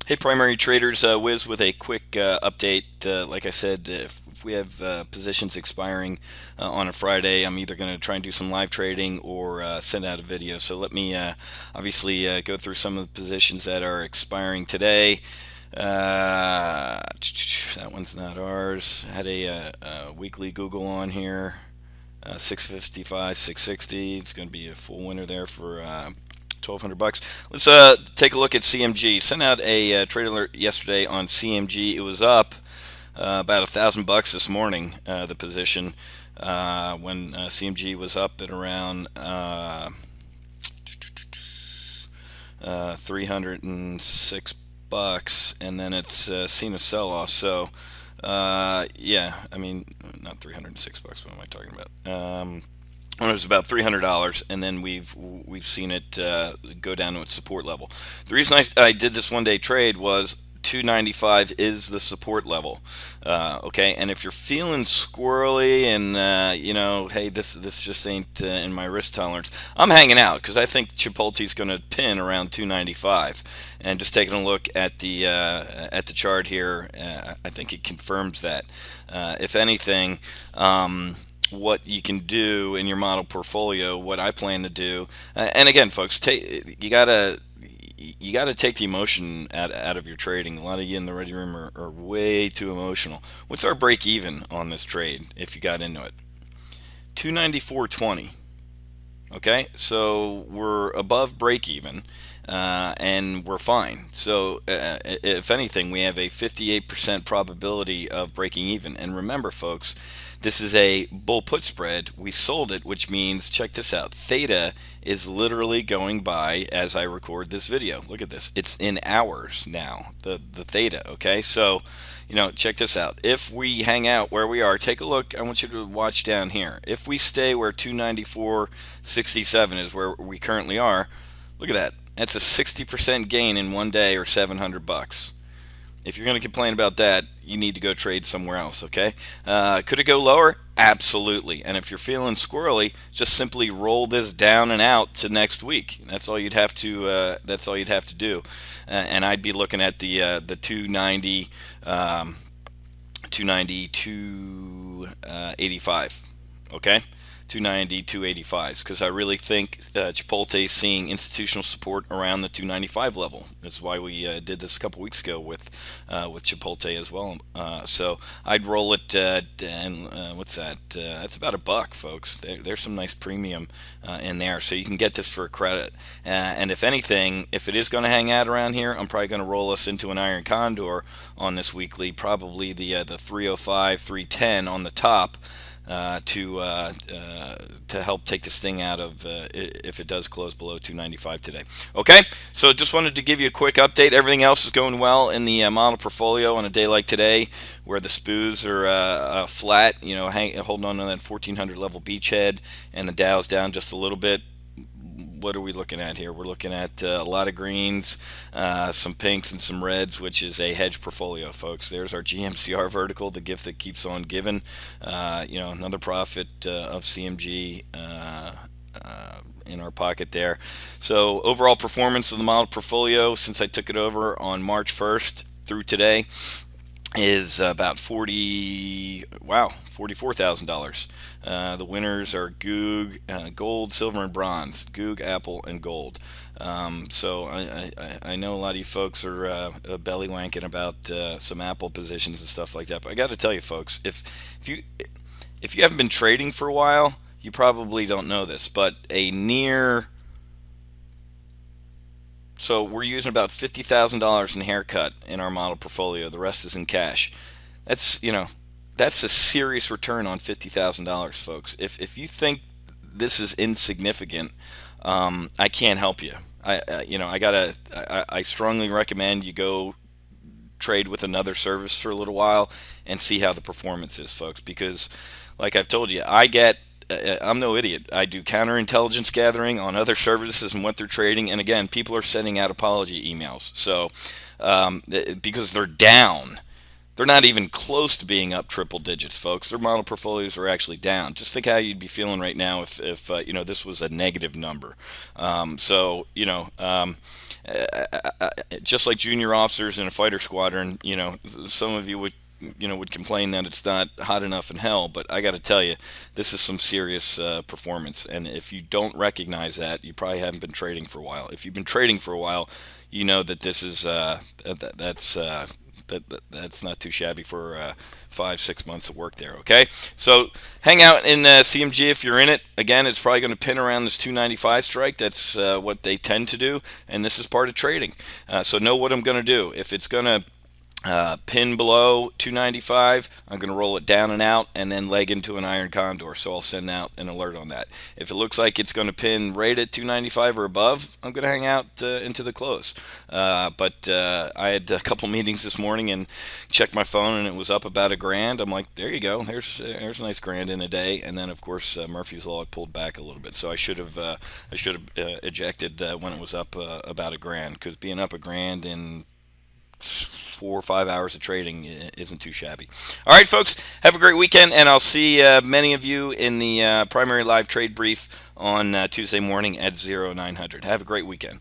Hey, primary traders, Wiz with a quick update. Like I said, if we have positions expiring on a Friday, I'm either going to try and do some live trading or send out a video. So let me obviously go through some of the positions that are expiring today. That one's not ours. I had a weekly Google on here. 655, 660. It's going to be a full winner there for 1,200 bucks. Let's take a look at CMG. Sent out a trade alert yesterday on CMG. It was up about 1,000 bucks this morning. The position when CMG was up at around 306 bucks, and then it's seen a sell-off. So yeah, I mean, not 306 bucks. What am I talking about? It was about $300, and then we've seen it go down to its support level. The reason I did this one day trade was 295 is the support level. Okay, and if you're feeling squirrely and hey, this just ain't in my risk tolerance, I'm hanging out because I think Chipotle's going to pin around 295. And just taking a look at the chart here, I think it confirms that. If anything. What you can do in your model portfolio, what I plan to do, and again, folks, you gotta take the emotion out of your trading. A lot of you in the ready room are way too emotional. What's our break even on this trade if you got into it? 294.20. Okay, so we're above break even, and we're fine. So, if anything, we have a 58% probability of breaking even. And remember, folks, this is a bull put spread. We sold it, which means, check this out, theta is literally going by as I record this video. Look at this. It's in hours now, the theta, okay? So, check this out. If we hang out where we are, take a look. I want you to watch down here. If we stay where 294.67 is where we currently are, look at that. That's a 60% gain in one day, or 700 bucks. If you're going to complain about that, you need to go trade somewhere else, okay? Could it go lower? Absolutely. And if you're feeling squirrely, just simply roll this down and out to next week. That's all you'd have to. That's all you'd have to do. And I'd be looking at the 290, 285. Okay. 290, 285s, because I really think Chipotle is seeing institutional support around the 295 level. That's why we did this a couple weeks ago with Chipotle as well. So I'd roll it, and what's that? That's about $1, folks. There's some nice premium in there, so you can get this for a credit. And if anything, if it is going to hang out around here, I'm probably going to roll us into an iron condor on this weekly, probably the 305, 310 on the top. To help take this thing out of if it does close below 295 today. Okay, so just wanted to give you a quick update. Everything else is going well in the model portfolio on a day like today, where the SPUs are flat. Holding on to that 1400 level beachhead, and the Dow's down just a little bit. What are we looking at here? We're looking at a lot of greens, some pinks, and some reds, which is a hedge portfolio, folks. There's our GMCR vertical, the gift that keeps on giving. Another profit of CMG in our pocket there. So overall performance of the model portfolio since I took it over on March 1st through today is about $44,000. The winners are Goog, gold, silver, and bronze. Goog, Apple, and gold. So I know a lot of you folks are belly wanking about some Apple positions and stuff like that. But I got to tell you, folks, if you haven't been trading for a while, you probably don't know this, but so we're using about $50,000 in haircut in our model portfolio. The rest is in cash. That's that's a serious return on $50,000, folks. If you think this is insignificant, I can't help you. I strongly recommend you go trade with another service for a little while and see how the performance is, folks. Because, like I've told you, I'm no idiot. I do counterintelligence gathering on other services and what they're trading. And again, people are sending out apology emails. So because they're down. They're not even close to being up triple digits, folks. Their model portfolios are actually down. Just think how you'd be feeling right now if this was a negative number. So just like junior officers in a fighter squadron, some of you would complain that it's not hot enough in hell, but I got to tell you, this is some serious performance. And if you don't recognize that, you probably haven't been trading for a while. If you've been trading for a while, you know that this is that's not too shabby for 5-6 months of work there. Okay, so hang out in CMG if you're in it. Again, it's probably going to pin around this 295 strike. That's what they tend to do, and this is part of trading. So know what I'm going to do. If it's going to pin below 295, I'm going to roll it down and out and then leg into an iron condor, so I'll send out an alert on that. If it looks like it's going to pin right at 295 or above, I'm going to hang out into the close. But I had a couple meetings this morning and checked my phone, and it was up about $1,000. I'm like, there you go, there's a nice grand in a day. And then of course Murphy's Law had pulled back a little bit, so I should have ejected when it was up about $1,000, because being up $1,000 in 4 or 5 hours of trading isn't too shabby. All right, folks, have a great weekend, and I'll see many of you in the primary live trade brief on Tuesday morning at 0900. Have a great weekend.